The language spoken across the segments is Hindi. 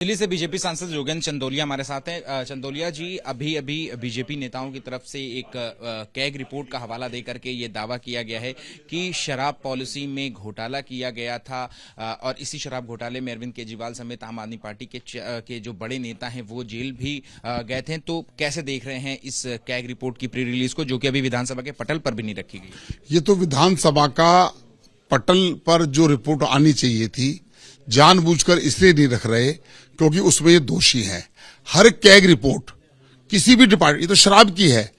दिल्ली से बीजेपी सांसद योगेंद्र चंदोलिया हमारे साथ हैं। चंदोलिया जी, अभी अभी बीजेपी नेताओं की तरफ से एक कैग रिपोर्ट का हवाला देकर के ये दावा किया गया है कि शराब पॉलिसी में घोटाला किया गया था और इसी शराब घोटाले में अरविंद केजरीवाल समेत आम आदमी पार्टी के जो बड़े नेता हैं वो जेल भी गए थे। तो कैसे देख रहे हैं इस कैग रिपोर्ट की प्री रिलीज को, जो कि अभी विधानसभा के पटल पर भी नहीं रखी गई? ये तो विधानसभा का पटल पर जो रिपोर्ट आनी चाहिए थी, जानबूझकर इसलिए नहीं रख रहे क्योंकि उसमें ये दोषी हैं। हर कैग रिपोर्ट किसी भी डिपार्टमेंट, ये तो शराब की है,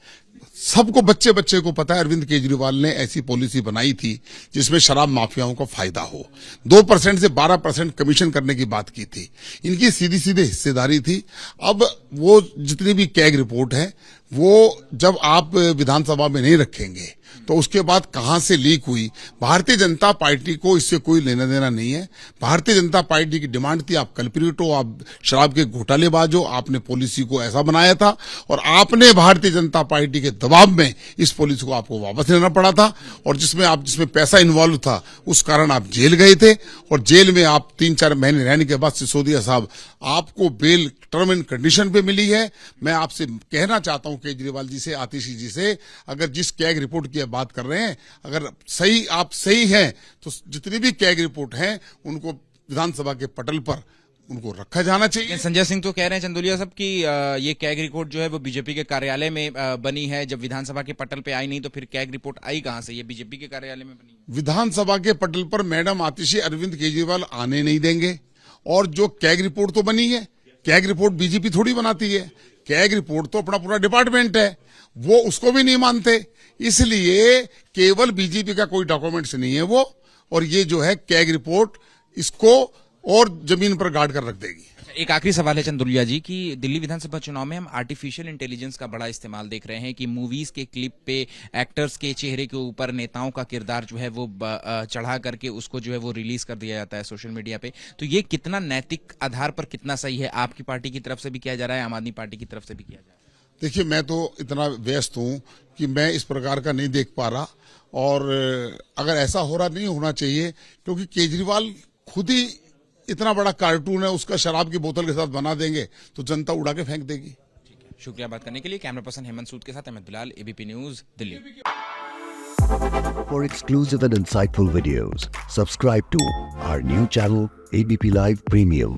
सबको बच्चे बच्चे को पता है अरविंद केजरीवाल ने ऐसी पॉलिसी बनाई थी जिसमें शराब माफियाओं को फायदा हो। 2% से 12% कमीशन करने की बात की थी, इनकी सीधी सीधे हिस्सेदारी थी। अब वो जितनी भी कैग रिपोर्ट है वो जब आप विधानसभा में नहीं रखेंगे तो उसके बाद कहां से लीक हुई, भारतीय जनता पार्टी को इससे कोई लेना देना नहीं है। भारतीय जनता पार्टी की डिमांड थी आप कल्प्रिट हो, आप शराब के घोटालेबाज हो, आपने पॉलिसी को ऐसा बनाया था और आपने भारतीय जनता पार्टी के दबाव में इस पॉलिसी को आपको वापस लेना पड़ा था। और जिसमें पैसा इन्वॉल्व था उस कारण आप जेल गए थे और जेल में आप 3-4 महीने रहने के बाद सिसोदिया साहब आपको बेल टर्म एंड कंडीशन पे मिली है। मैं आपसे कहना चाहता हूं केजरीवाल जी से, आतिशी जी से, अगर जिस कैग रिपोर्ट की बात कर रहे हैं, अगर आप सही हैं तो जितनी भी कैग रिपोर्ट हैं उनको विधानसभा के पटल पर उनको रखा जाना चाहिए। संजय सिंह तो कह रहे हैं चंदोलिया साहब कि ये कैग रिपोर्ट जो है वो बीजेपी के कार्यालय में बनी है, जब विधानसभा के पटल पे आई नहीं तो फिर कैग रिपोर्ट आई कहां से? ये बीजेपी के कार्यालय में बनी है। विधानसभा के पटल पर मैडम आतिशी अरविंद केजरीवाल आने नहीं देंगे। और जो कैग रिपोर्ट तो बनी है, कैग रिपोर्ट बीजेपी थोड़ी बनाती है, कैग रिपोर्ट तो अपना पूरा डिपार्टमेंट है, वो उसको भी नहीं मानते। इसलिए केवल बीजेपी का कोई डॉक्यूमेंट्स नहीं है वो, और ये जो है कैग रिपोर्ट इसको और जमीन पर गाड़ कर रख देगी। एक आखिरी सवाल है चंदोलिया जी कि दिल्ली विधानसभा चुनाव में हम आर्टिफिशियल इंटेलिजेंस का बड़ा इस्तेमाल देख रहे हैं कि मूवीज के क्लिप पे एक्टर्स के चेहरे के ऊपर नेताओं का किरदार जो है वो चढ़ा करके उसको जो है वो रिलीज कर दिया जाता है सोशल मीडिया पे। तो ये कितना नैतिक आधार पर कितना सही है? आपकी पार्टी की तरफ से भी किया जा रहा है, आम आदमी पार्टी की तरफ से भी किया जा रहा है। देखिए, मैं तो इतना व्यस्त हूं कि मैं इस प्रकार का नहीं देख पा रहा, और अगर ऐसा हो रहा नहीं होना चाहिए क्योंकि केजरीवाल खुद ही इतना बड़ा कार्टून है, उसका शराब की बोतल के साथ बना देंगे तो जनता उड़ा के फेंक देगी। ठीक है, शुक्रिया बात करने के लिए। कैमरा पर्सन हेमंत सूद के साथ Ahmad Bilal, ABP News, Delhi. For exclusive and insightful videos, subscribe to our new channel ABP Live Premium.